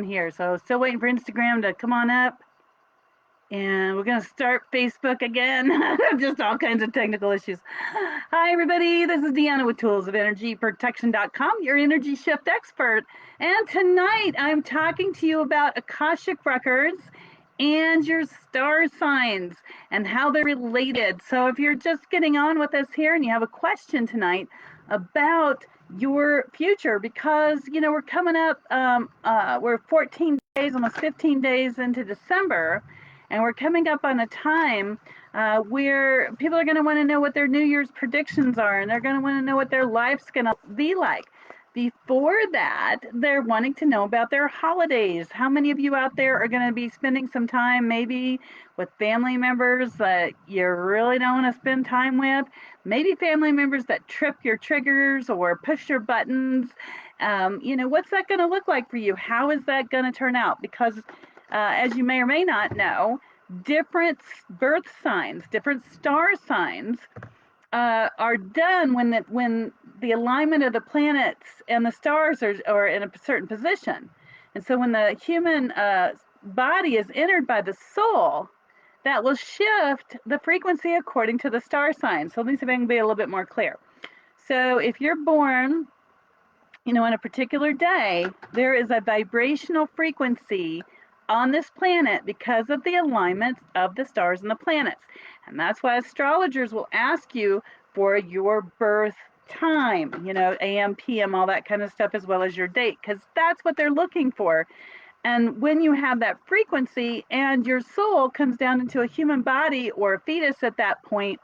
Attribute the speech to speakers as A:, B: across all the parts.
A: here. So still waiting for Instagram to come on up. And we're going to start Facebook again. Just all kinds of technical issues. Hi, everybody. This is Deanna with toolsofenergyprotection.com, your energy shift expert. And tonight I'm talking to you about Akashic Records and your star signs and how they're related. So if you're just getting on with us here and you have a question tonight about your future, because we're coming up, we're 14 days, almost 15 days into December, and we're coming up on a time where people are going to want to know what their New Year's predictions are, and they're going to want to know what their life's going to be like. Before that, they're wanting to know about their holidays. How many of you out there are going to be spending some time maybe with family members that you really don't want to spend time with? Maybe family members that trip your triggers or push your buttons. What's that going to look like for you? How is that going to turn out? Because as you may or may not know, different birth signs, different star signs are done when the alignment of the planets and the stars are in a certain position. And so when the human body is entered by the soul, that will shift the frequency according to the star sign. So let me see if I can be a little bit more clear. So if you're born, on a particular day, there is a vibrational frequency on this planet because of the alignment of the stars and the planets. And that's why astrologers will ask you for your birth time, AM, PM, all that kind of stuff, as well as your date, because that's what they're looking for. And when you have that frequency and your soul comes down into a human body or a fetus at that point,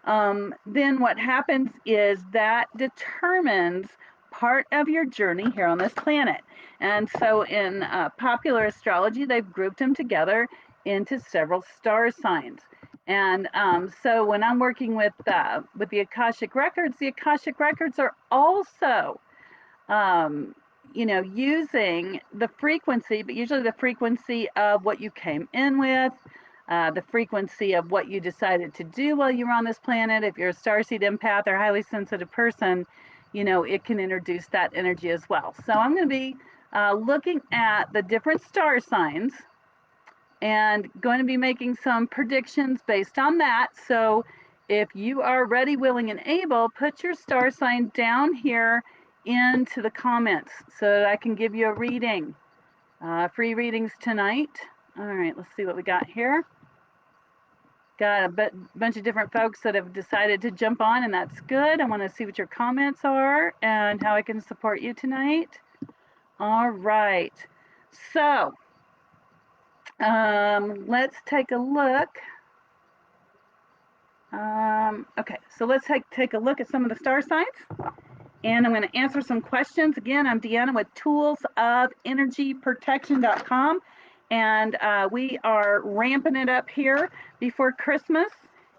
A: then what happens is that determines part of your journey here on this planet. And so in popular astrology, they've grouped them together into several star signs. And so when I'm working with the Akashic Records, the Akashic Records are also using the frequency, but usually the frequency of what you came in with, the frequency of what you decided to do while you were on this planet. If you're a starseed empath or highly sensitive person, it can introduce that energy as well. So I'm going to be looking at the different star signs and going to be making some predictions based on that. So if you are ready, willing, and able, put your star sign down here into the comments so that I can give you a reading. Free readings tonight. All right, let's see what we got here. Got a bunch of different folks that have decided to jump on, and that's good. I want to see what your comments are and how I can support you tonight. All right. So let's take a look. Okay, so let's take a look at some of the star signs. And I'm going to answer some questions. Again, I'm Deanna with toolsofenergyprotection.com. And we are ramping it up here before Christmas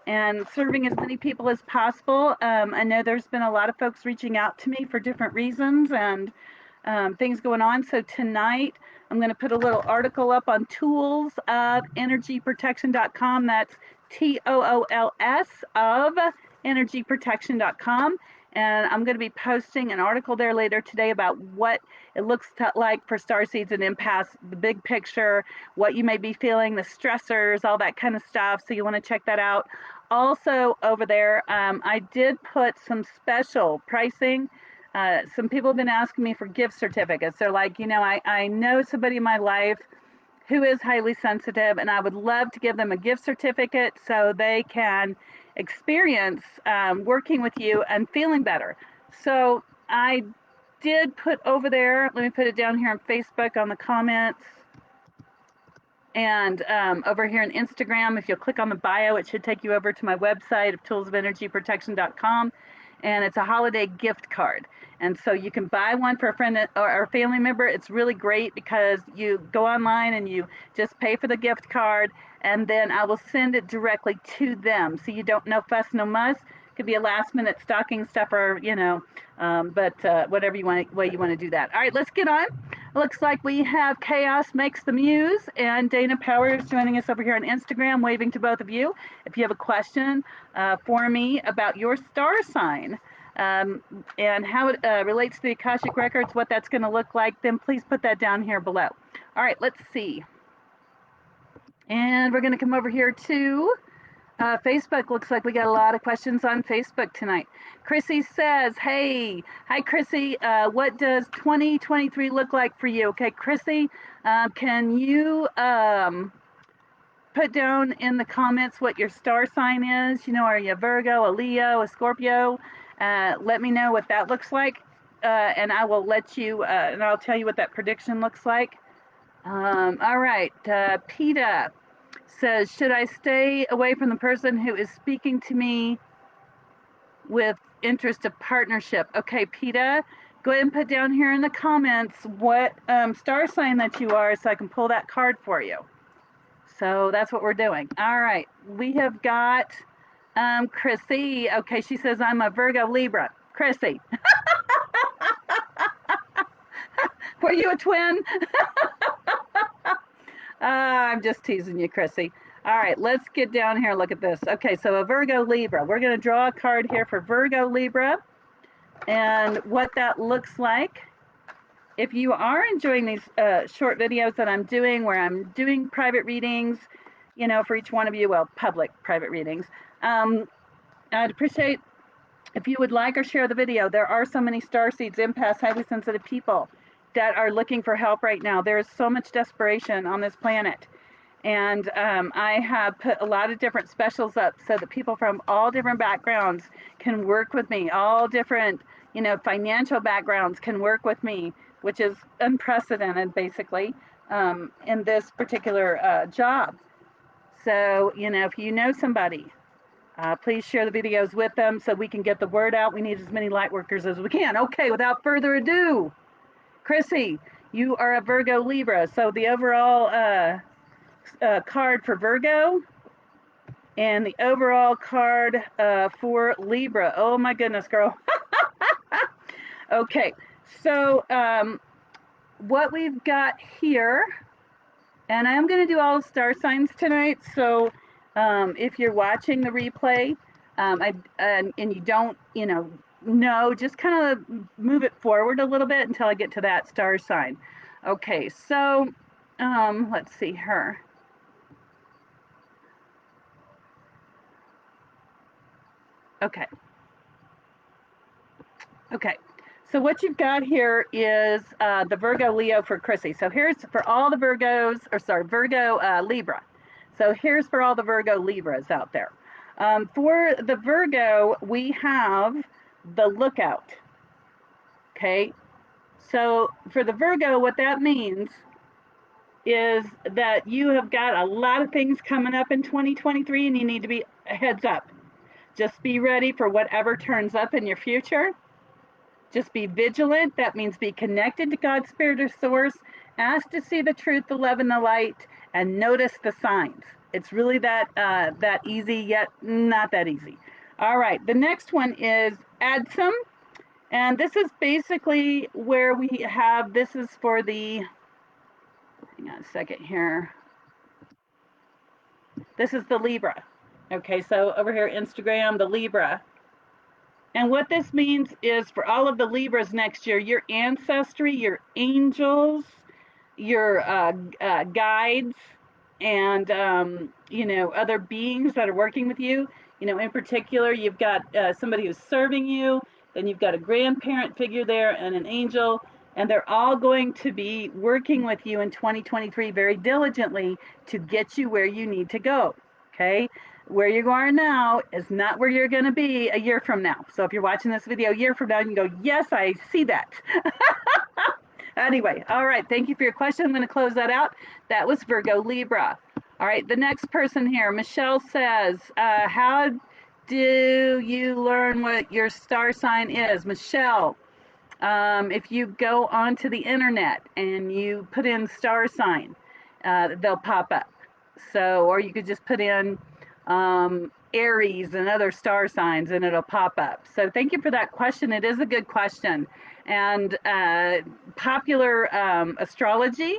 A: and serving as many people as possible. I know there's been a lot of folks reaching out to me for different reasons and things going on. So tonight, I'm going to put a little article up on toolsofenergyprotection.com. That's TOOLS of energyprotection.com. And I'm going to be posting an article there later today about what it looks like for starseeds and empaths, the big picture, what you may be feeling, the stressors, all that kind of stuff. So you want to check that out. Also over there, I did put some special pricing. Some people have been asking me for gift certificates. They're like, I know somebody in my life who is highly sensitive, and I would love to give them a gift certificate so they can experience working with you and feeling better. So I did put over there, let me put it down here on Facebook on the comments, and over here on Instagram, if you'll click on the bio, it should take you over to my website of toolsofenergyprotection.com, and it's a holiday gift card. And so you can buy one for a friend or a family member. It's really great because you go online and you just pay for the gift card, and then I will send it directly to them. So you don't, no fuss, no muss. It could be a last minute stocking stuffer, but whatever way you want to do that. All right, let's get on. Looks like we have Chaos Makes the Muse and Dana Powers joining us over here on Instagram, waving to both of you. If you have a question for me about your star sign, and how it relates to the Akashic Records, what that's going to look like, then please put that down here below. All right, let's see. And we're going to come over here to Facebook. Looks like we got a lot of questions on Facebook tonight. Chrissy says, hey, hi, Chrissy. What does 2023 look like for you? Okay, Chrissy, can you put down in the comments what your star sign is? You know, are you a Virgo, a Leo, a Scorpio? Let me know what that looks like. And I will let you, and I'll tell you what that prediction looks like. All right, PETA says, should I stay away from the person who is speaking to me with interest of partnership? Okay, PETA, go ahead and put down here in the comments what star sign that you are so I can pull that card for you. So that's what we're doing. All right, we have got Chrissy. Okay, she says, I'm a Virgo Libra. Chrissy, were you a twin? I'm just teasing you, Chrissy. All right, let's get down here and look at this. Okay, so a Virgo Libra. We're going to draw a card here for Virgo Libra and what that looks like. If you are enjoying these short videos that I'm doing where I'm doing private readings, you know, for each one of you, well, public private readings, I'd appreciate if you would like or share the video. There are so many starseeds, empaths, highly sensitive people that are looking for help right now. There is so much desperation on this planet. And I have put a lot of different specials up so that people from all different backgrounds can work with me. All different, you know, financial backgrounds can work with me, which is unprecedented, basically, in this particular job. So, you know, if you know somebody, please share the videos with them so we can get the word out. We need as many light workers as we can. Okay, without further ado, Chrissy, you are a Virgo Libra. So the overall card for Virgo and the overall card for Libra. Oh my goodness, girl. Okay, so what we've got here, and I'm going to do all star signs tonight, so if you're watching the replay and you don't, you know, just kind of move it forward a little bit until I get to that star sign. Okay, so let's see her. Okay. Okay. So what you've got here is the Virgo Leo for Chrissy. So here's for all the Virgos, or sorry, Virgo Libra. So here's for all the Virgo Libras out there. For the Virgo, we have the Lookout. Okay. So for the Virgo, what that means is that you have got a lot of things coming up in 2023 and you need to be heads up. Just be ready for whatever turns up in your future. Just be vigilant. That means be connected to God's spirit or source. Ask to see the truth, the love, and the light, and notice the signs. It's really that easy, yet not that easy. All right, the next one is Adsum, and this is basically where we have. This is for the. Hang on a second here. This is the Libra. Okay, so over here, Instagram, the Libra. And what this means is for all of the Libras next year, your ancestry, your angels, your guides, and you know, other beings that are working with you. You know, in particular, you've got somebody who's serving you, then you've got a grandparent figure there and an angel, and they're all going to be working with you in 2023 very diligently to get you where you need to go. Okay, where you are now is not where you're going to be a year from now. So if you're watching this video a year from now, you can go, yes, I see that. Anyway, all right, thank you for your question. I'm going to close that out. That was Virgo Libra. All right, the next person here, Michelle says, how do you learn what your star sign is? Michelle, if you go onto the internet and you put in star sign, they'll pop up. So, or you could just put in Aries and other star signs and it'll pop up. So thank you for that question. It is a good question. And popular astrology,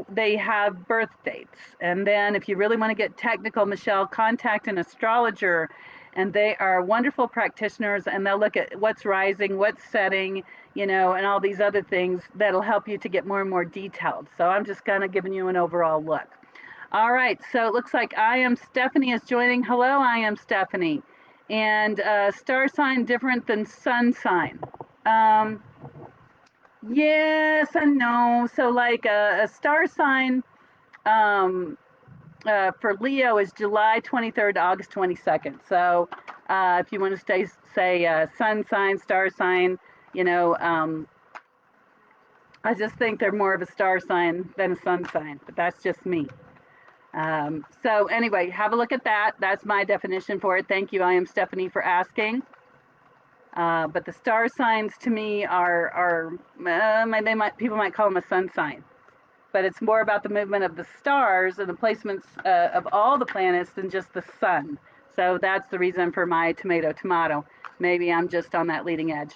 A: they have birth dates. And then if you really want to get technical, Michelle, contact an astrologer and they are wonderful practitioners, and they'll look at what's rising, what's setting, and all these other things that'll help you to get more and more detailed. So I'm just kind of giving you an overall look. All right, so it looks like I Am Stephanie is joining. Hello, I Am Stephanie. And star sign different than sun sign. Um, yes and no. So like a star sign um, for Leo is July 23rd to August 22nd. So if you want to say sun sign, star sign, I just think they're more of a star sign than a sun sign, but that's just me. So anyway, have a look at that. That's my definition for it. Thank you. I Am Stephanie for asking. But the star signs to me are people might call them a sun sign, but it's more about the movement of the stars and the placements of all the planets than just the sun. So that's the reason for my tomato. Maybe I'm just on that leading edge.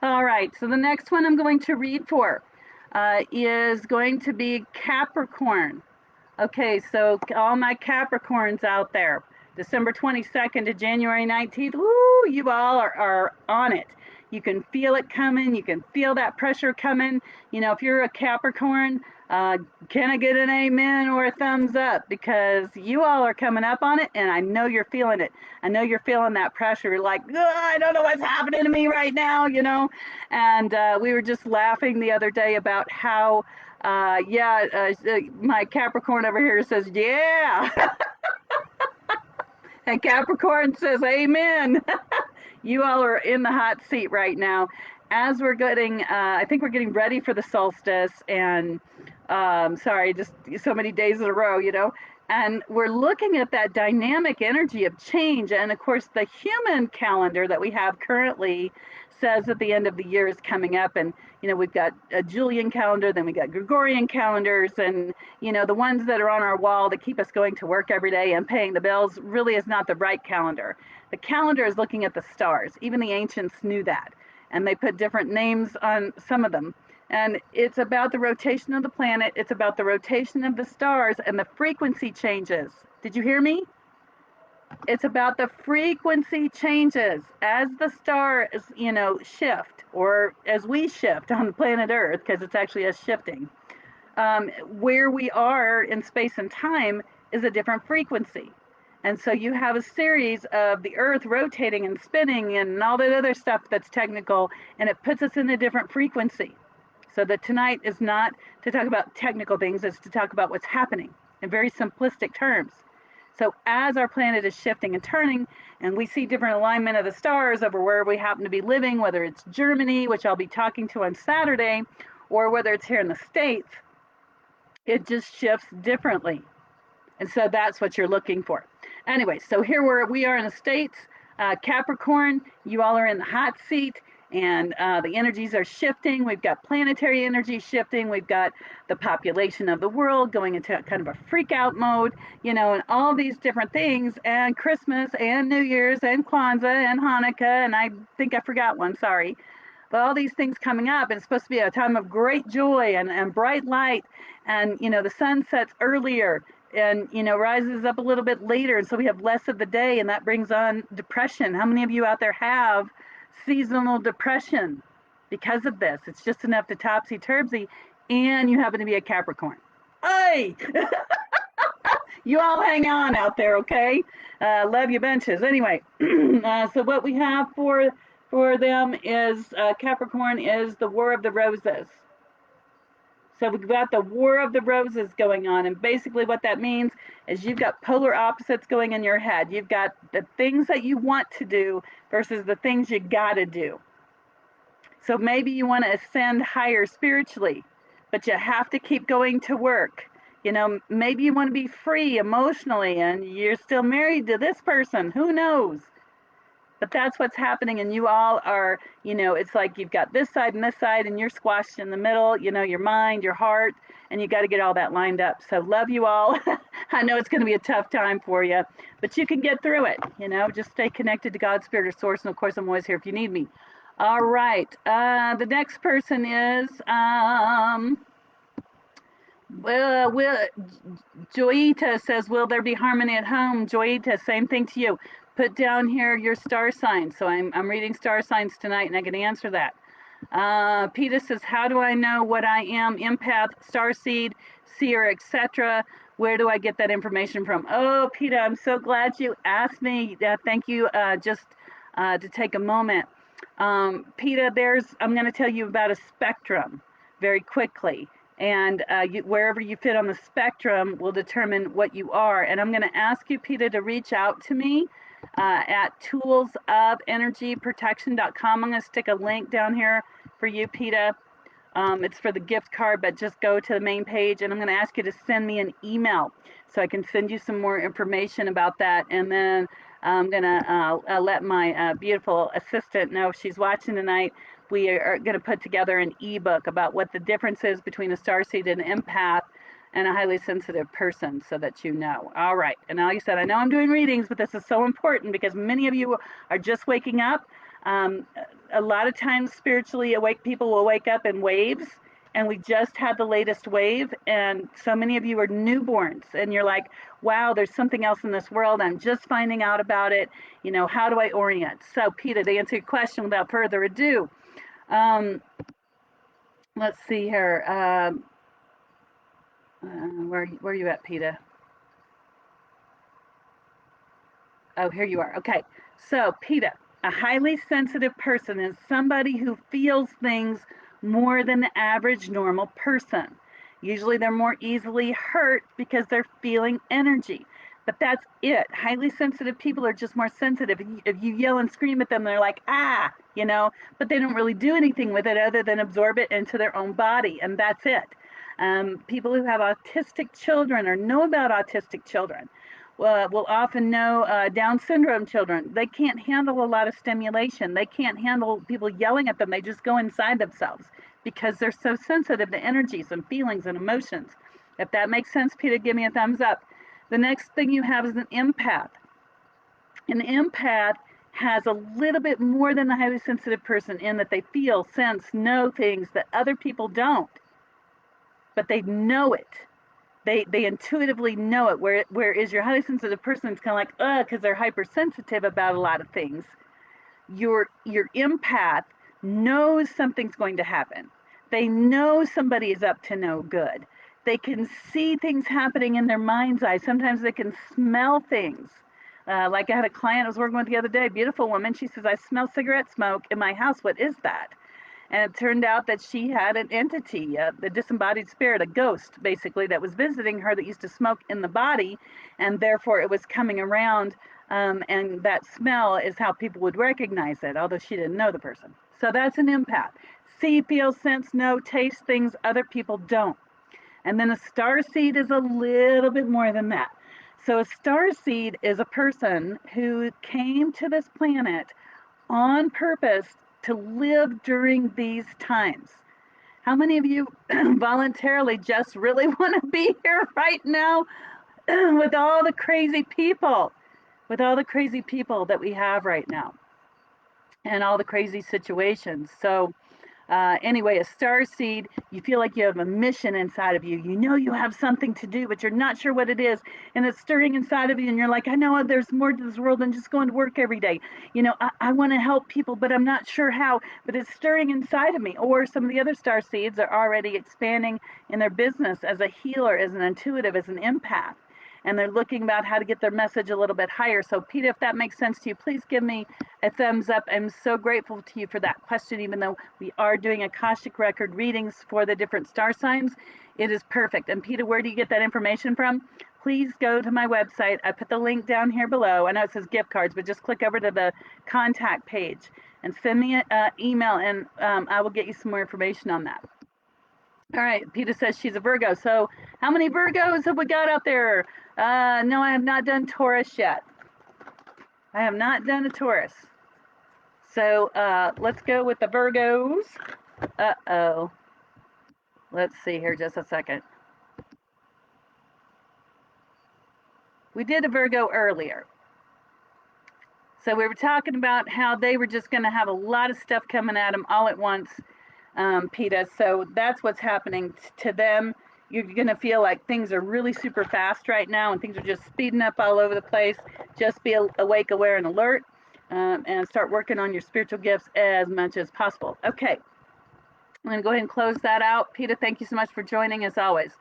A: All right, so the next one I'm going to read for is going to be Capricorn. Okay, so all my Capricorns out there, December 22nd to January 19th, woo, you all are on it. You can feel it coming. You can feel that pressure coming. If you're a Capricorn, can I get an amen or a thumbs up? Because you all are coming up on it, and I know you're feeling it. I know you're feeling that pressure. You're like, I don't know what's happening to me right now, And we were just laughing the other day about how, my Capricorn over here says, yeah. And Capricorn says, amen. You all are in the hot seat right now. As we're getting, I think we're getting ready for the solstice, and sorry, just so many days in a row, and we're looking at that dynamic energy of change. And of course, the human calendar that we have currently says that the end of the year is coming up, and we've got a Julian calendar, then we got Gregorian calendars, and the ones that are on our wall that keep us going to work every day and paying the bills really is not the right calendar. The calendar is looking at the stars. Even the ancients knew that, and they put different names on some of them. And it's about the rotation of the planet. It's about the rotation of the stars and the frequency changes. Did you hear me? It's about the frequency changes as the stars, shift, or as we shift on the planet Earth, because it's actually us shifting. Where we are in space and time is a different frequency. And so you have a series of the Earth rotating and spinning and all that other stuff that's technical, and it puts us in a different frequency. So that tonight is not to talk about technical things, it's to talk about what's happening in very simplistic terms. So as our planet is shifting and turning, and we see different alignment of the stars over where we happen to be living, whether it's Germany, which I'll be talking to on Saturday, or whether it's here in the States, it just shifts differently. And so that's what you're looking for. Anyway, so here we are in the States. Capricorn, you all are in the hot seat, and the energies are shifting. We've got planetary energy shifting. We've got the population of the world going into kind of a freak out mode, and all these different things, and Christmas and New Year's and Kwanzaa and Hanukkah, and I think I forgot one, sorry. But all these things coming up, and it's supposed to be a time of great joy and bright light, and the sun sets earlier and rises up a little bit later, and so we have less of the day, and that brings on depression. How many of you out there have seasonal depression because of this? It's just enough to topsy-turvy, and you happen to be a Capricorn. Hey! You all hang on out there, okay? Love you benches. Anyway, so what we have for them is Capricorn is the War of the Roses. So we've got the War of the Roses going on, and basically what that means is you've got polar opposites going in your head. You've got the things that you want to do versus the things you gotta do. So maybe you want to ascend higher spiritually, but you have to keep going to work. Maybe you want to be free emotionally, and you're still married to this person. Who knows? But that's what's happening, and you all are, it's like you've got this side and this side, and you're squashed in the middle, your mind, your heart, and you got to get all that lined up. So love you all. I know it's going to be a tough time for you, but you can get through it, just stay connected to God's Spirit or Source, and of course I'm always here if you need me. All right, the next person is Joyita says, will there be harmony at home? Joyita, same thing to you. Put down here your star sign. So I'm reading star signs tonight, and I can answer that. Peter says, how do I know what I am? Empath, starseed, seer, etc. Where do I get that information from? Oh, Peter, I'm so glad you asked me. Thank you. Just to take a moment. Peter, I'm going to tell you about a spectrum very quickly. And wherever you fit on the spectrum will determine what you are. And I'm going to ask you, Peter, to reach out to me at toolsofenergyprotection.com. I'm going to stick a link down here for you, Peter. It's for the gift card, but just go to the main page, and I'm going to ask you to send me an email so I can send you some more information about that. And then I'm going to let my beautiful assistant know if she's watching tonight. We are going to put together an ebook about what the difference is between a starseed and an empath and a highly sensitive person, so that you know. All right. And like I said, I know I'm doing readings, but this is so important because many of you are just waking up. Um, a lot of times spiritually awake people will wake up in waves, and we just had the latest wave, and so many of you are newborns, and you're like, wow, there's something else in this world, I'm just finding out about it, how do I orient? So Peter, to answer your question without further ado, let's see here. Where are you at, Peter? Oh, here you are. Okay. So, Peter, a highly sensitive person is somebody who feels things more than the average normal person. Usually they're more easily hurt because they're feeling energy. But that's it. Highly sensitive people are just more sensitive. If you yell and scream at them, they're like, ah, but they don't really do anything with it other than absorb it into their own body, and that's it. People who have autistic children or know about autistic children will often know Down syndrome children. They can't handle a lot of stimulation. They can't handle people yelling at them. They just go inside themselves because they're so sensitive to energies and feelings and emotions. If that makes sense, Peter, give me a thumbs up. The next thing you have is an empath. An empath has a little bit more than the highly sensitive person in that they feel, sense, know things that other people don't, but they know it. They intuitively know it. Whereas your highly sensitive person is kind of like, because they're hypersensitive about a lot of things. Your empath knows something's going to happen. They know somebody is up to no good. They can see things happening in their mind's eye. Sometimes they can smell things. Like I had a client I was working with the other day, beautiful woman. She says, I smell cigarette smoke in my house. What is that? And it turned out that she had an entity, the disembodied spirit, a ghost, basically, that was visiting her that used to smoke in the body, and therefore it was coming around, and that smell is how people would recognize it, although she didn't know the person. So that's an empath. See, feel, sense, know, taste things other people don't. And then a starseed is a little bit more than that. So a starseed is a person who came to this planet on purpose to live during these times. How many of you voluntarily just really want to be here right now with all the crazy people, that we have right now and all the crazy situations? So anyway, a star seed, you feel like you have a mission inside of you. You know you have something to do, but you're not sure what it is. And it's stirring inside of you. And you're like, I know there's more to this world than just going to work every day. I want to help people, but I'm not sure how. But it's stirring inside of me. Or some of the other star seeds are already expanding in their business as a healer, as an intuitive, as an empath. And they're looking about how to get their message a little bit higher. So, Peter, if that makes sense to you, please give me a thumbs up. I'm so grateful to you for that question, even though we are doing Akashic Record readings for the different star signs. It is perfect. And Peter, where do you get that information from? Please go to my website. I put the link down here below. I know it says gift cards, but just click over to the contact page and send me an email, and I will get you some more information on that. All right, Peter says she's a Virgo. So how many Virgos have we got out there? No, I have not done Taurus yet. I have not done a Taurus. So let's go with the Virgos. Uh-oh. Let's see here just a second. We did a Virgo earlier. So we were talking about how they were just going to have a lot of stuff coming at them all at once, Peter. So that's what's happening to them you're going to feel like things are really super fast right now and things are just speeding up all over the place. Just be awake, aware, and alert, and start working on your spiritual gifts as much as possible. Okay, I'm going to go ahead and close that out. Peter, thank you so much for joining as always.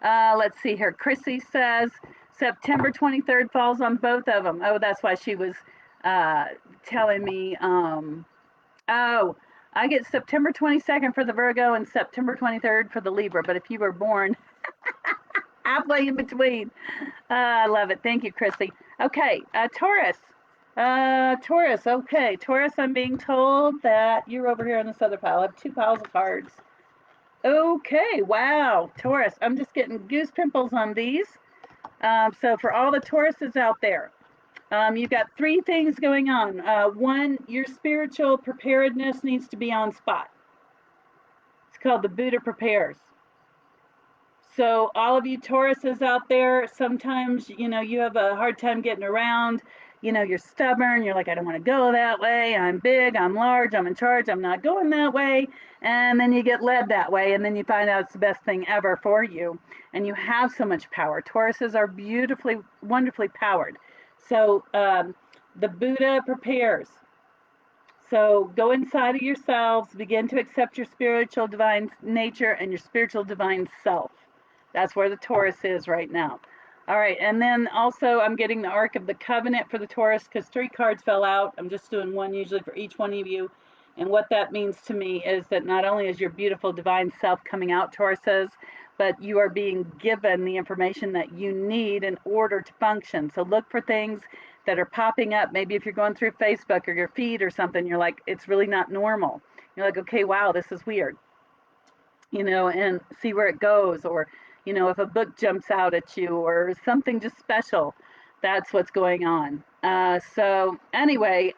A: Let's see here. Chrissy says September 23rd falls on both of them. Oh, that's why she was telling me. Oh, I get September 22nd for the Virgo and September 23rd for the Libra. But if you were born halfway in between, I love it. Thank you, Chrissy. Okay, Taurus. Taurus. Okay, Taurus. I'm being told that you're over here on this other pile. I have two piles of cards. Okay, wow, Taurus. I'm just getting goose pimples on these. So for all the Tauruses out there, you've got three things going on. One, your spiritual preparedness needs to be on spot. It's called the Buddha Prepares. So all of you Tauruses out there, sometimes, you have a hard time getting around. You're stubborn. You're like, I don't want to go that way. I'm big. I'm large. I'm in charge. I'm not going that way. And then you get led that way. And then you find out it's the best thing ever for you. And you have so much power. Tauruses are beautifully, wonderfully powered. So the Buddha prepares. So go inside of yourselves, begin to accept your spiritual divine nature and your spiritual divine self. That's where the Taurus is right now. All right, and then also I'm getting the Ark of the Covenant for the Taurus because three cards fell out. I'm just doing one usually for each one of you. And what that means to me is that not only is your beautiful divine self coming out, Tauruses, but you are being given the information that you need in order to function. So look for things that are popping up. Maybe if you're going through Facebook or your feed or something, you're like, it's really not normal. You're like, okay, wow, this is weird, and see where it goes. Or, if a book jumps out at you or something just special, that's what's going on. So anyway,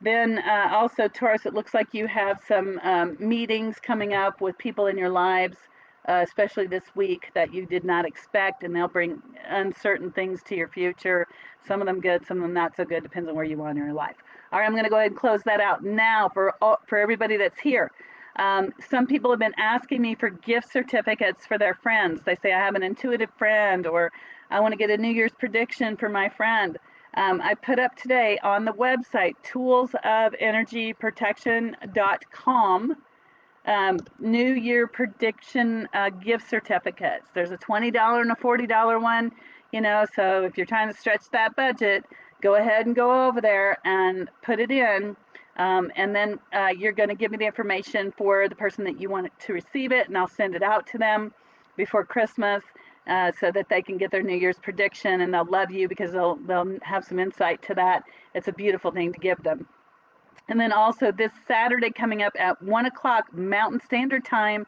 A: then also, Taurus, it looks like you have some meetings coming up with people in your lives, especially this week, that you did not expect, and they'll bring uncertain things to your future. Some of them good, some of them not so good, depends on where you are in your life. All right, I'm going to go ahead and close that out now for everybody that's here. Some people have been asking me for gift certificates for their friends. They say, I have an intuitive friend, or I want to get a New Year's prediction for my friend. I put up today on the website, toolsofenergyprotection.com, New Year prediction gift certificates. There's a $20 and a $40 one, so if you're trying to stretch that budget, go ahead and go over there and put it in. And then you're going to give me the information for the person that you want to receive it, and I'll send it out to them before Christmas. So that they can get their New Year's prediction, and they'll love you because they'll have some insight to that. It's a beautiful thing to give them. And then also this Saturday coming up at 1 o'clock Mountain Standard Time,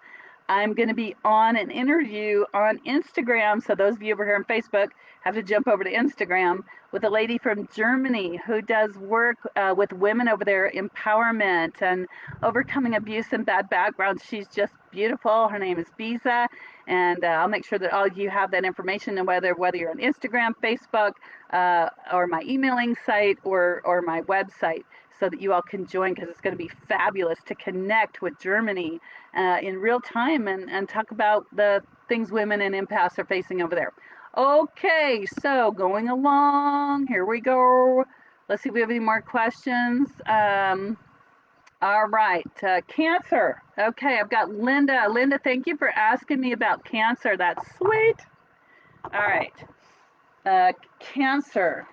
A: I'm going to be on an interview on Instagram. So those of you over here on Facebook have to jump over to Instagram with a lady from Germany who does work with women over there, empowerment and overcoming abuse and bad backgrounds. She's just beautiful. Her name is Biza, and I'll make sure that all of you have that information, and whether you're on Instagram, Facebook, or my emailing site or my website, so that you all can join, because it's going to be fabulous to connect with Germany in real time and talk about the things women and empaths are facing over there. Okay, so going along, here we go. Let's see if we have any more questions. All right, Cancer. Okay, I've got Linda. Linda, thank you for asking me about Cancer. That's sweet. All right, Cancer.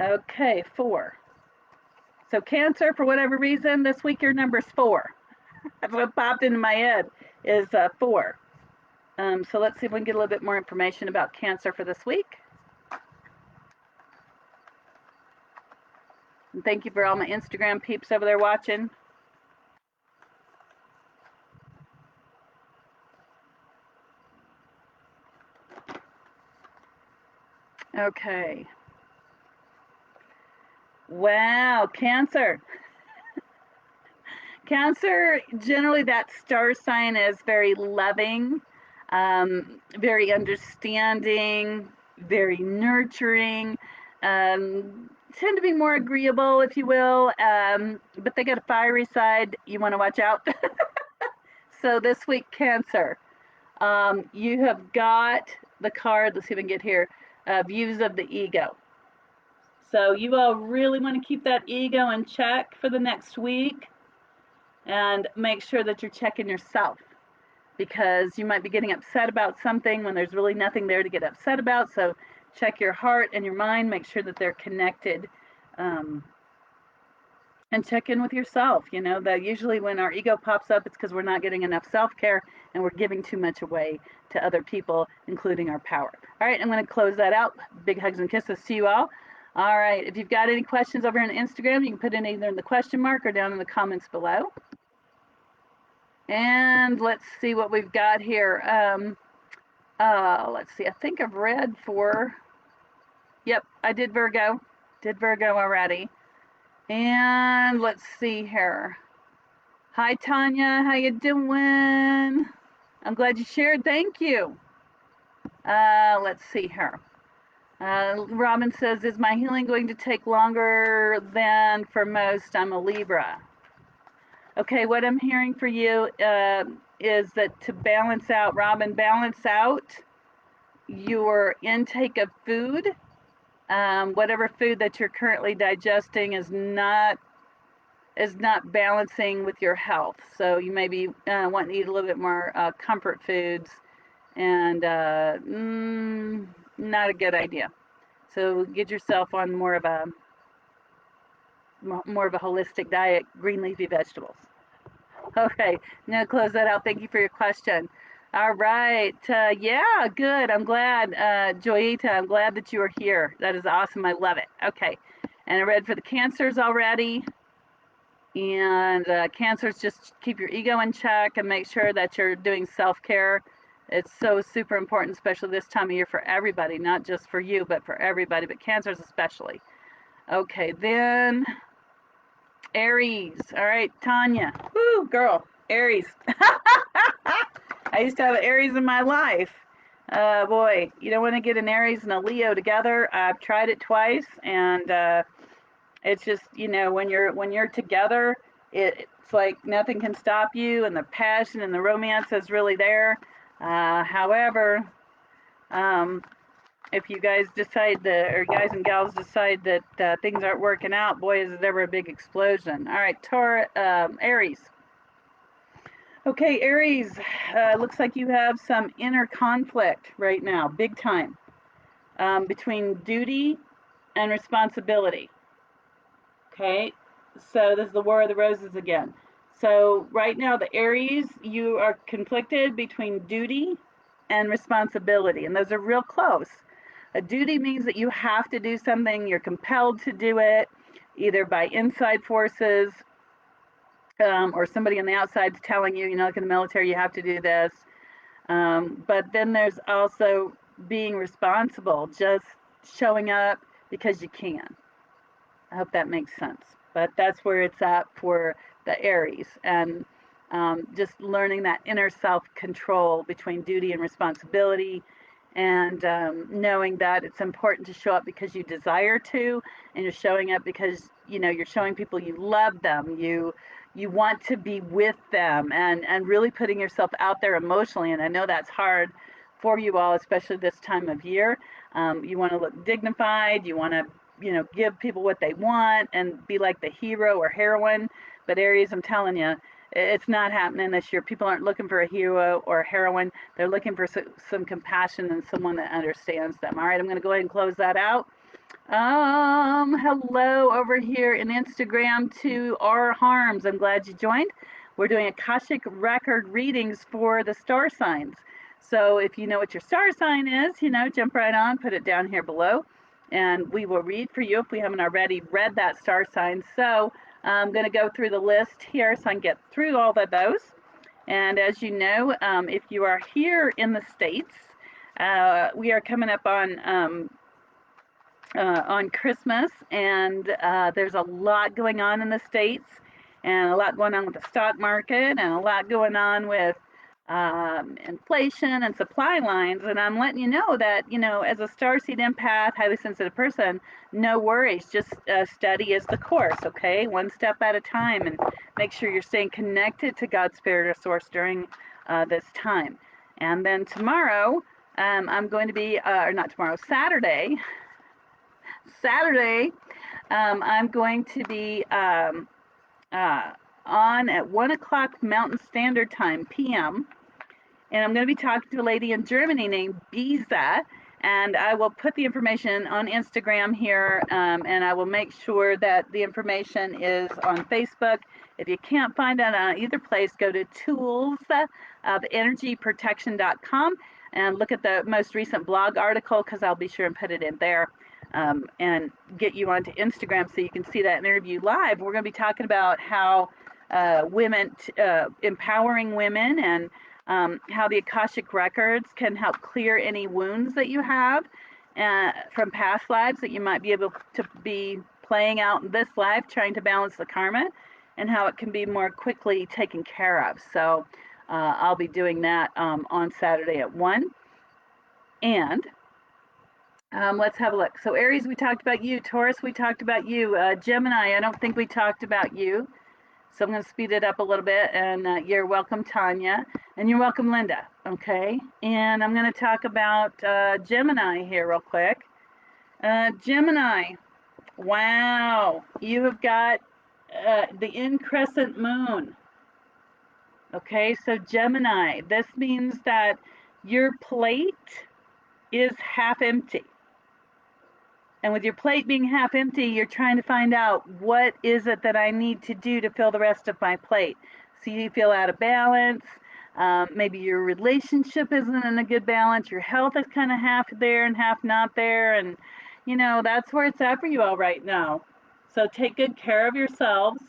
A: Okay, 4. So Cancer, for whatever reason, this week your number's 4. That's what popped into my head is 4. So let's see if we can get a little bit more information about Cancer for this week. And thank you for all my Instagram peeps over there watching. Okay. Wow, Cancer. Cancer, generally that star sign is very loving, very understanding, very nurturing, tend to be more agreeable, if you will, but they got a fiery side you want to watch out. so this week, Cancer, you have got the card, let's see if I can get here, views of the ego. So you all really want to keep that ego in check for the next week and make sure that you're checking yourself, because you might be getting upset about something when there's really nothing there to get upset about. So check your heart and your mind, make sure that they're connected, and check in with yourself. You know that usually when our ego pops up, it's because we're not getting enough self-care and we're giving too much away to other people, including our power. All right, I'm going to close that out. Big hugs and kisses to you all. All right, if you've got any questions over on Instagram, you can put in either in the question mark or down in the comments below. And let's see what we've got here. Let's see, I think I've read for, yep, I did Virgo already. And let's see here. Hi, Tanya, how you doing? I'm glad you shared, thank you. Let's see here. Robin says, is my healing going to take longer than for most? I'm a Libra. Okay, what I'm hearing for you is that to balance out, Robin, balance out your intake of food. Whatever food that you're currently digesting is not balancing with your health. So you may be wanting to eat a little bit more comfort foods, and not a good idea. So get yourself on more of a holistic diet, green leafy vegetables. Okay, I'm gonna close that out. Thank you for your question. All right, yeah, good. I'm glad, Joyita, I'm glad that you are here. That is awesome. I love it. Okay, and I read for the Cancers already. And Cancers, just keep your ego in check and make sure that you're doing self-care. It's so super important, especially this time of year for everybody, not just for you, but for everybody, but Cancers especially. Okay, then Aries. All right, Tanya. Woo, girl, Aries. I used to have Aries in my life. Boy, you don't want to get an Aries and a Leo together. I've tried it twice, and it's just, you know, when you're together, it's like nothing can stop you, and the passion and the romance is really there. However, if you guys decide or guys and gals decide that things aren't working out, boy, is it ever a big explosion. All right, Aries. Okay, Aries, looks like you have some inner conflict right now, big time, between duty and responsibility. Okay, so this is the War of the Roses again. So right now, the Aries, you are conflicted between duty and responsibility, and those are real close. A duty means that you have to do something, you're compelled to do it, either by inside forces, or somebody on the outside telling you, you know, like in the military, you have to do this. But then there's also being responsible, just showing up because you can. I hope that makes sense. But that's where it's at for the Aries, and just learning that inner self-control between duty and responsibility, and knowing that it's important to show up because you desire to, and you're showing up because, you know, you're showing people you love them, you want to be with them, and really putting yourself out there emotionally. And I know that's hard for you all, especially this time of year. You want to look dignified, you want to, you know, give people what they want and be like the hero or heroine. But Aries, I'm telling you, it's not happening this year. People aren't looking for a hero or a heroine. They're looking for some compassion and someone that understands them. All right, I'm going to go ahead and close that out. Hello over here in Instagram to R Harms. I'm glad you joined. We're doing Akashic record readings for the star signs. So if you know what your star sign is, you know, jump right on, put it down here below, and we will read for you if we haven't already read that star sign. So I'm going to go through the list here so I can get through all of those. And as you know, if you are here in the States, we are coming up on Christmas, and there's a lot going on in the States, and a lot going on with the stock market, and a lot going on with inflation and supply lines. And I'm letting you know that, as a starseed empath, highly sensitive person, no worries. Just study as the course, okay? One step at a time, and make sure you're staying connected to God's Spirit or Source during this time. And then tomorrow, I'm going to be, or not tomorrow, Saturday, I'm going to be uh, on at 1 o'clock Mountain Standard Time, PM. And I'm going to be talking to a lady in Germany named Biza, and I will put the information on Instagram here, and I will make sure that the information is on Facebook. If you can't find it on either place, go to toolsofenergyprotection.com and look at the most recent blog article, because I'll be sure and put it in there, and get you onto Instagram so you can see that interview live. We're going to be talking about how empowering women, and how the Akashic Records can help clear any wounds that you have from past lives that you might be able to be playing out in this life, trying to balance the karma, and how it can be more quickly taken care of. So I'll be doing that on Saturday at 1. And let's have a look. So Aries, we talked about you. Taurus, we talked about you. Gemini, I don't think we talked about you. So I'm going to speed it up a little bit, and you're welcome, Tanya, and you're welcome, Linda, okay? And I'm going to talk about Gemini here real quick. Gemini, wow, you have got the increscent moon, okay? So Gemini, this means that your plate is half empty. And with your plate being half empty, you're trying to find out, what is it that I need to do to fill the rest of my plate? So you feel out of balance. Maybe your relationship isn't in a good balance. Your health is kind of half there and half not there. And, that's where it's at for you all right now. So take good care of yourselves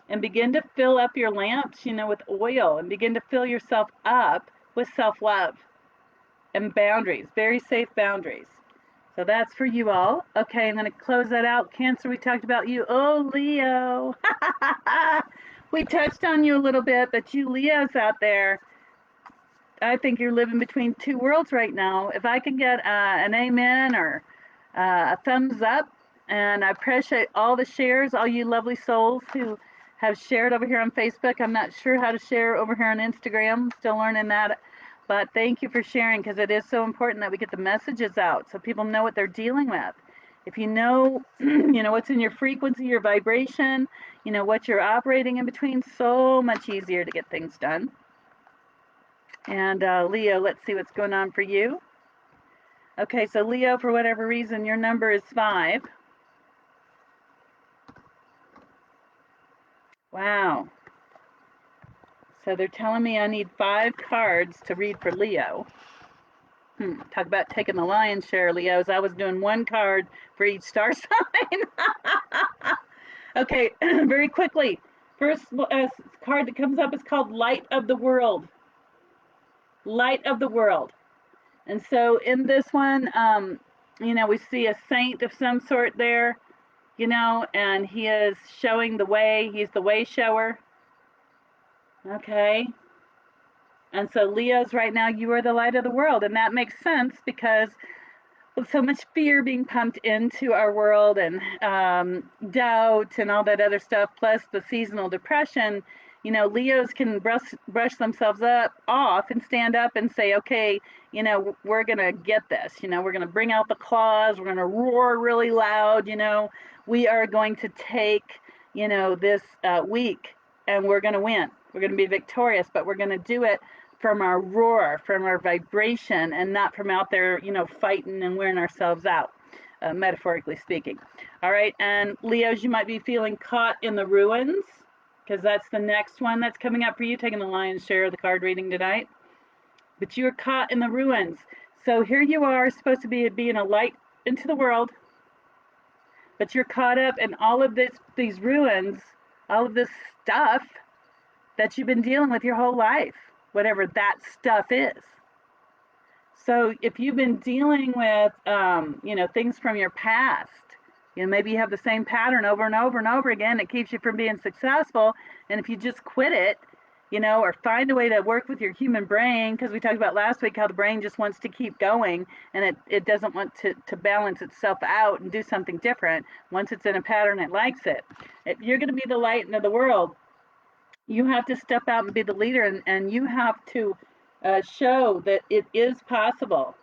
A: and begin to fill up your lamps, with oil, and begin to fill yourself up with self-love and boundaries, very safe boundaries. So that's for you all. Okay, I'm going to close that out. Cancer, we talked about you. Oh, Leo. We touched on you a little bit, but you Leos out there, I think you're living between two worlds right now. If I can get an amen or a thumbs up, and I appreciate all the shares, all you lovely souls who have shared over here on Facebook. I'm not sure how to share over here on Instagram. Still learning that. But thank you for sharing, because it is so important that we get the messages out so people know what they're dealing with. If you know, what's in your frequency, your vibration, what you're operating in between, so much easier to get things done. And Leo, let's see what's going on for you. Okay, so Leo, for whatever reason, your number is 5. Wow. So they're telling me I need 5 cards to read for Leo. Talk about taking the lion's share, Leos. I was doing 1 card for each star sign. Okay, very quickly. First card that comes up is called Light of the World. Light of the World. And so in this one, we see a saint of some sort there, and he is showing the way. He's the way shower. Okay. And so Leos, right now, you are the light of the world. And that makes sense, because with so much fear being pumped into our world, and doubt and all that other stuff, plus the seasonal depression, Leos can brush themselves off and stand up and say, okay, we're going to get this. We're going to bring out the claws. We're going to roar really loud. We are going to take, this week, and we're going to win. We're going to be victorious, but we're going to do it from our roar, from our vibration, and not from out there, fighting and wearing ourselves out, metaphorically speaking. All right, and Leos, you might be feeling caught in the ruins, because that's the next one that's coming up for you, taking the lion's share of the card reading tonight. But you're caught in the ruins. So here you are, supposed to be being a light into the world, but you're caught up in all of these ruins, all of this stuff that you've been dealing with your whole life, whatever that stuff is. So if you've been dealing with, things from your past, maybe you have the same pattern over and over and over again, it keeps you from being successful. And if you just quit it, or find a way to work with your human brain, because we talked about last week how the brain just wants to keep going, and it doesn't want to balance itself out and do something different. Once it's in a pattern, it likes it. If you're going to be the light into the world, you have to step out and be the leader, and you have to show that it is possible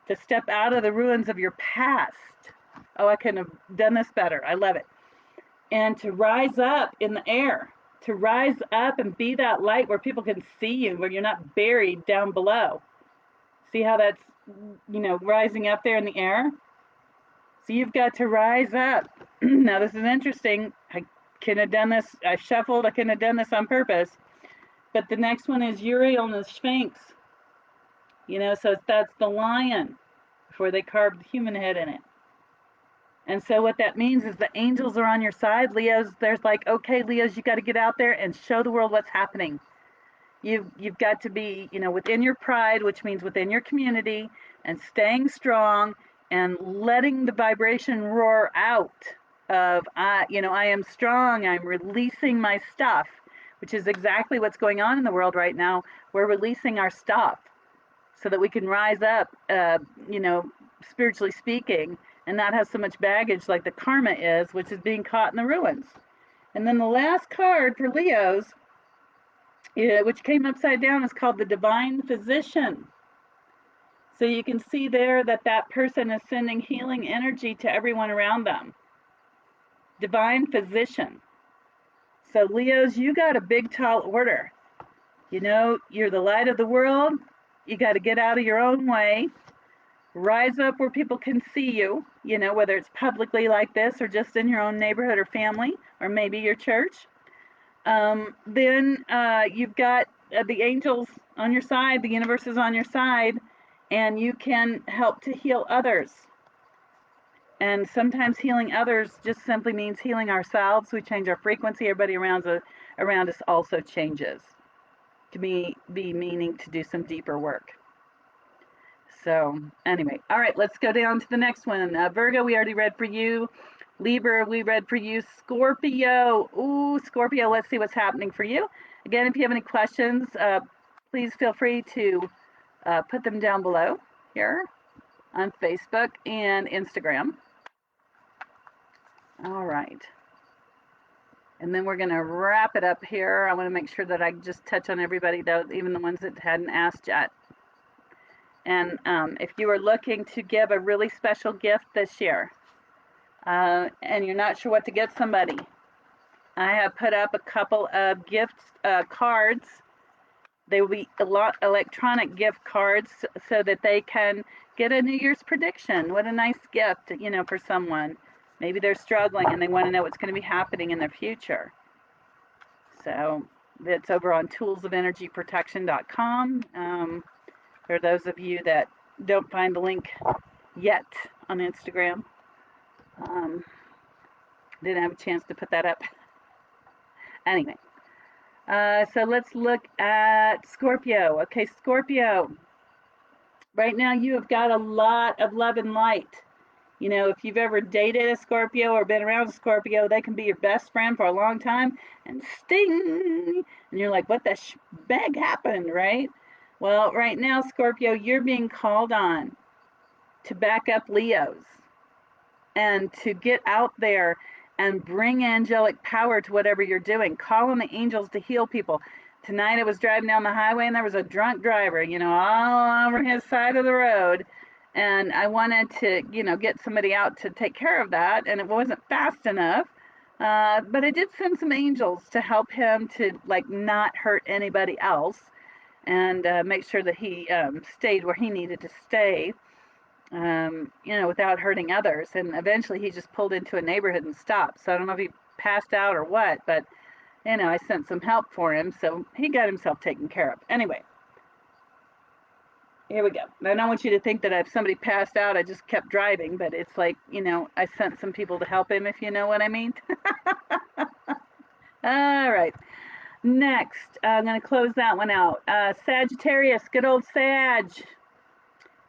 A: to step out of the ruins of your past. Oh, I couldn't have done this better. I love it. And to rise up in the air, to rise up and be that light where people can see you, where you're not buried down below. See how that's, rising up there in the air? So you've got to rise up. Now, this is interesting. I couldn't have done this. I shuffled. I couldn't have done this on purpose. But the next one is Uriel and the Sphinx. So that's the lion before they carved the human head in it. And so what that means is the angels are on your side. Leos, there's like, okay, Leos, you got to get out there and show the world what's happening. You've got to be, within your pride, which means within your community, and staying strong and letting the vibration roar out of, I am strong. I'm releasing my stuff, which is exactly what's going on in the world right now. We're releasing our stuff so that we can rise up, spiritually speaking, and not have so much baggage like the karma is, which is being caught in the ruins. And then the last card for Leos, which came upside down, is called the Divine Physician. So you can see there that that person is sending healing energy to everyone around them. Divine Physician. So Leos, you got a big, tall order. You're the light of the world. You got to get out of your own way. Rise up where people can see you, whether it's publicly like this or just in your own neighborhood or family, or maybe your church. Then you've got the angels on your side, the universe is on your side, and you can help to heal others. And sometimes healing others just simply means healing ourselves. We change our frequency. Everybody around us also changes to be meaning to do some deeper work. So anyway, all right, let's go down to the next one. Virgo, we already read for you. Libra, we read for you. Scorpio, ooh, Scorpio, let's see what's happening for you. Again, if you have any questions, please feel free to put them down below here on Facebook and Instagram. All right. And then we're going to wrap it up here. I want to make sure that I just touch on everybody, though, even the ones that hadn't asked yet. And if you are looking to give a really special gift this year, and you're not sure what to get somebody, I have put up a couple of gift cards. They will be electronic gift cards so that they can get a New Year's prediction. What a nice gift, for someone. Maybe they're struggling and they want to know what's going to be happening in their future. So that's over on toolsofenergyprotection.com. For those of you that don't find the link yet on Instagram, didn't have a chance to put that up. Anyway, so let's look at Scorpio. Okay, Scorpio, right now you have got a lot of love and light. If you've ever dated a Scorpio or been around a Scorpio, they can be your best friend for a long time and sting, and you're like, what the bag happened, right? Well, right now, Scorpio, you're being called on to back up Leos and to get out there and bring angelic power to whatever you're doing. Call on the angels to heal people. Tonight I was driving down the highway and there was a drunk driver, all over his side of the road. And I wanted to, get somebody out to take care of that. And it wasn't fast enough. But I did send some angels to help him to, not hurt anybody else. And make sure that he stayed where he needed to stay, without hurting others. And eventually he just pulled into a neighborhood and stopped. So I don't know if he passed out or what, but, I sent some help for him. So he got himself taken care of. Anyway, here we go. I don't want you to think that if somebody passed out, I just kept driving, but it's like, I sent some people to help him, if you know what I mean. All right. Next, I'm going to close that one out. Sagittarius, good old Sag.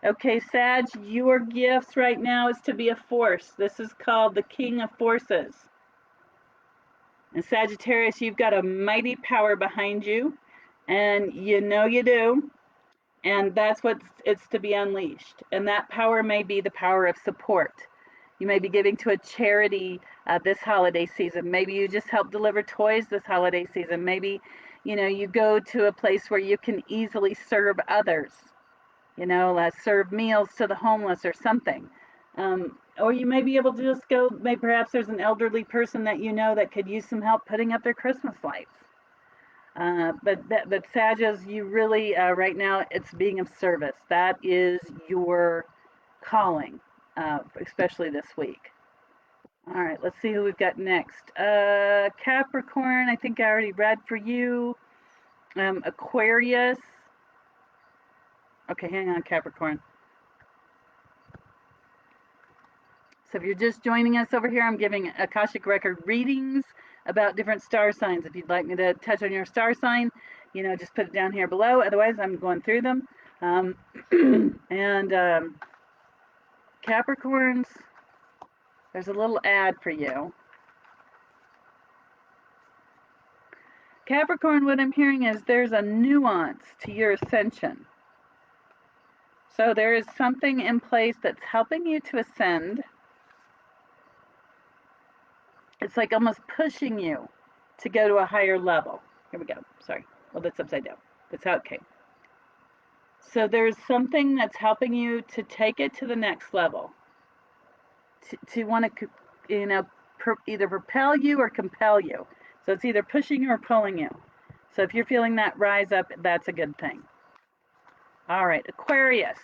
A: Okay, Sag, your gifts right now is to be a force. This is called the King of Forces. And Sagittarius, you've got a mighty power behind you. And you know you do. And that's what it's to be unleashed. And that power may be the power of support. You may be giving to a charity this holiday season. Maybe you just help deliver toys this holiday season. Maybe, you go to a place where you can easily serve others, serve meals to the homeless or something. Or you may be able to just go, maybe perhaps there's an elderly person that you know that could use some help putting up their Christmas lights. But Sagittarius, you really right now it's being of service. That is your calling, especially this week. All right, let's see who we've got next. Capricorn, I think I already read for you. Aquarius. Okay, hang on, Capricorn. So if you're just joining us over here, I'm giving Akashic Record readings about different star signs. If you'd like me to touch on your star sign, just put it down here below. Otherwise, I'm going through them. And Capricorns, there's a little ad for you. Capricorn, what I'm hearing is there's a nuance to your ascension. So there is something in place that's helping you to ascend. It's like almost pushing you to go to a higher level. Here we go. Sorry. Well, that's upside down. That's how it came. So there's something that's helping you to take it to the next level. To want to, either propel you or compel you. So it's either pushing you or pulling you. So if you're feeling that rise up, that's a good thing. All right, Aquarius.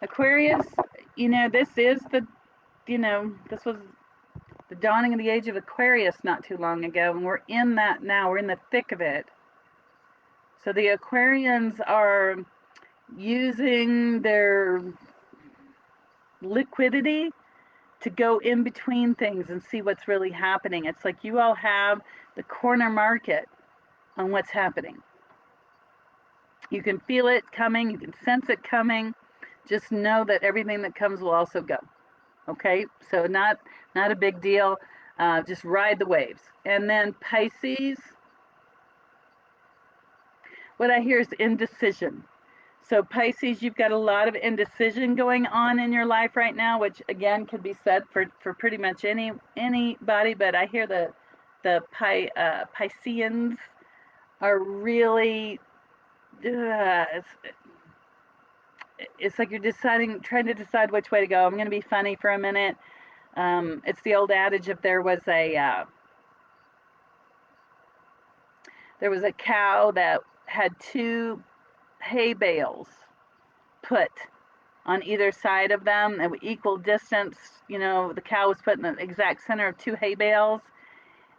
A: Aquarius, this is this was the dawning of the age of Aquarius not too long ago, and we're in that now. We're in the thick of it. So the Aquarians are using their liquidity to go in between things and see what's really happening. It's like you all have the corner market on what's happening. You can feel it coming, you can sense it coming. Just know that everything that comes will also go. Okay, so not a big deal. Just ride the waves. And then Pisces, what I hear is indecision. So Pisces, you've got a lot of indecision going on in your life right now, which again could be said for pretty much anybody. But I hear the Pisceans are really it's like you're trying to decide which way to go. I'm going to be funny for a minute. It's the old adage: if there was a cow that had two hay bales put on either side of them at equal distance. The cow was put in the exact center of two hay bales,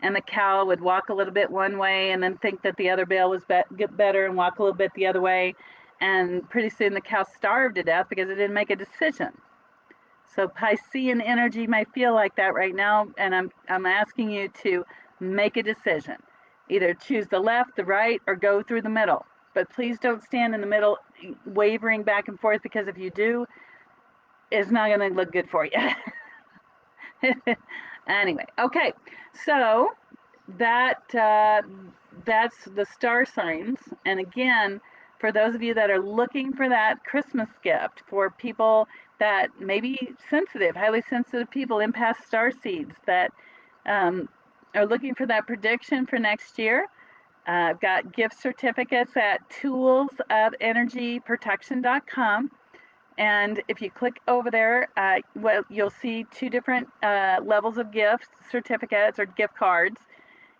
A: and the cow would walk a little bit one way and then think that the other bale was get better and walk a little bit the other way, and pretty soon the cow starved to death because it didn't make a decision. So Piscean energy may feel like that right now, and I'm asking you to make a decision. Either choose the left, the right, or go through the middle. But please don't stand in the middle wavering back and forth, because if you do, it's not going to look good for you. Anyway, okay, so that's the star signs. And again, for those of you that are looking for that Christmas gift, for people that may be sensitive, highly sensitive people, empath star seeds that are looking for that prediction for next year, I've got gift certificates at toolsofenergyprotection.com. And if you click over there, you'll see two different levels of gift certificates or gift cards.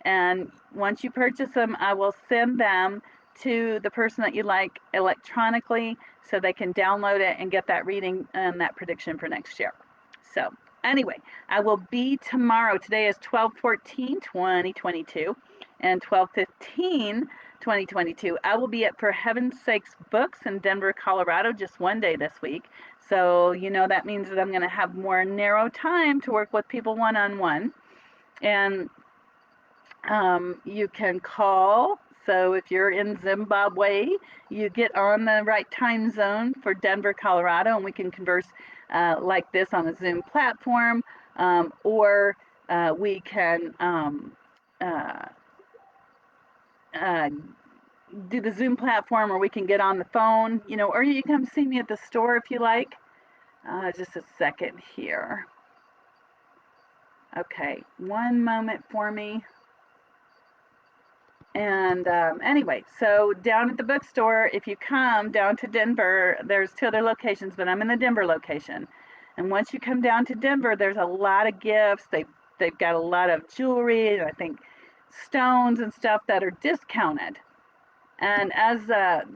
A: And once you purchase them, I will send them to the person that you like electronically so they can download it and get that reading and that prediction for next year. So anyway, I will be tomorrow. Today is 12/14/2022 and 12/15/2022. I will be at For Heaven's Sakes Books in Denver, Colorado, just one day this week. So, that means that I'm going to have more narrow time to work with people one-on-one. And you can call. So if you're in Zimbabwe, you get on the right time zone for Denver, Colorado, and we can converse like this on a Zoom platform, or we can do the Zoom platform, or we can get on the phone, or you can come see me at the store if you like. Just a second here. Okay, one moment for me. And anyway, so down at the bookstore, if you come down to Denver, there's 2 other locations, but I'm in the Denver location. And once you come down to Denver, there's a lot of gifts. They've got a lot of jewelry, and I think stones and stuff that are discounted. And as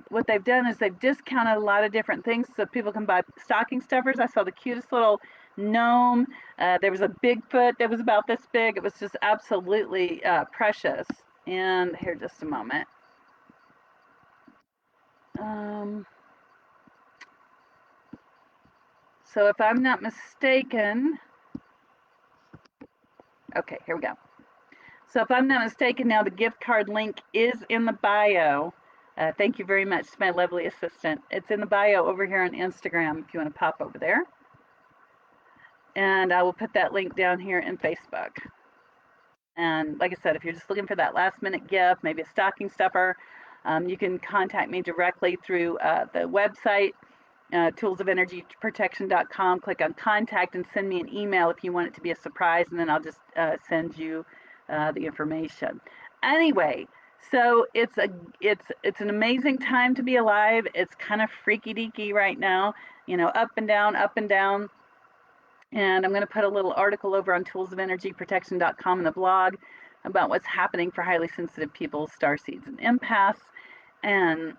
A: what they've done is they've discounted a lot of different things so people can buy stocking stuffers. I saw the cutest little gnome. There was a Bigfoot that was about this big. It was just absolutely precious. And here, just a moment. Um, so if I'm not mistaken, okay, here we go. So if I'm not mistaken, now the gift card link is in the bio. Thank you very much to my lovely assistant. It's in the bio over here on Instagram if you want to pop over there. And I will put that link down here in Facebook. And like I said, if you're just looking for that last minute gift, maybe a stocking stuffer, you can contact me directly through the website, toolsofenergyprotection.com. Click on contact and send me an email if you want it to be a surprise, and then I'll just send you the information. Anyway, so it's an amazing time to be alive. It's kind of freaky deaky right now, up and down, up and down. And I'm going to put a little article over on toolsofenergyprotection.com in the blog about what's happening for highly sensitive people, starseeds, and empaths, and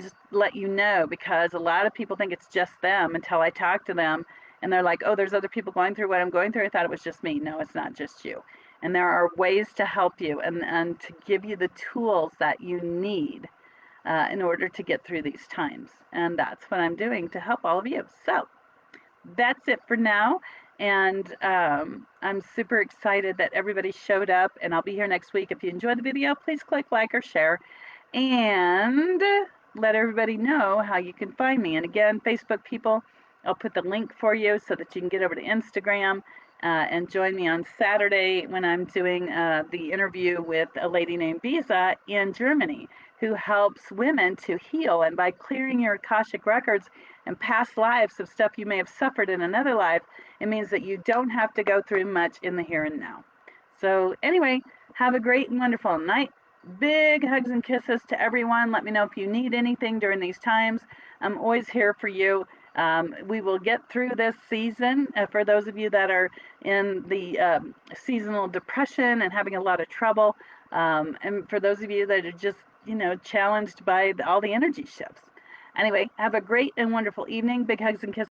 A: just let you know, because a lot of people think it's just them until I talk to them and they're like, oh, there's other people going through what I'm going through. I thought it was just me. No, it's not just you. And there are ways to help you and to give you the tools that you need in order to get through these times. And that's what I'm doing to help all of you. So that's it for now. And I'm super excited that everybody showed up, and I'll be here next week. If you enjoyed the video, please click like or share, and let everybody know how you can find me. And again, Facebook people, I'll put the link for you so that you can get over to Instagram and join me on Saturday when I'm doing the interview with a lady named Bisa in Germany, who helps women to heal. And by clearing your Akashic Records and past lives of stuff you may have suffered in another life, it means that you don't have to go through much in the here and now. So anyway, have a great and wonderful night. Big hugs and kisses to everyone. Let me know if you need anything during these times. I'm always here for you. We will get through this season. For those of you that are in the seasonal depression and having a lot of trouble, and for those of you that are just, challenged by all the energy shifts. Anyway, have a great and wonderful evening. Big hugs and kisses.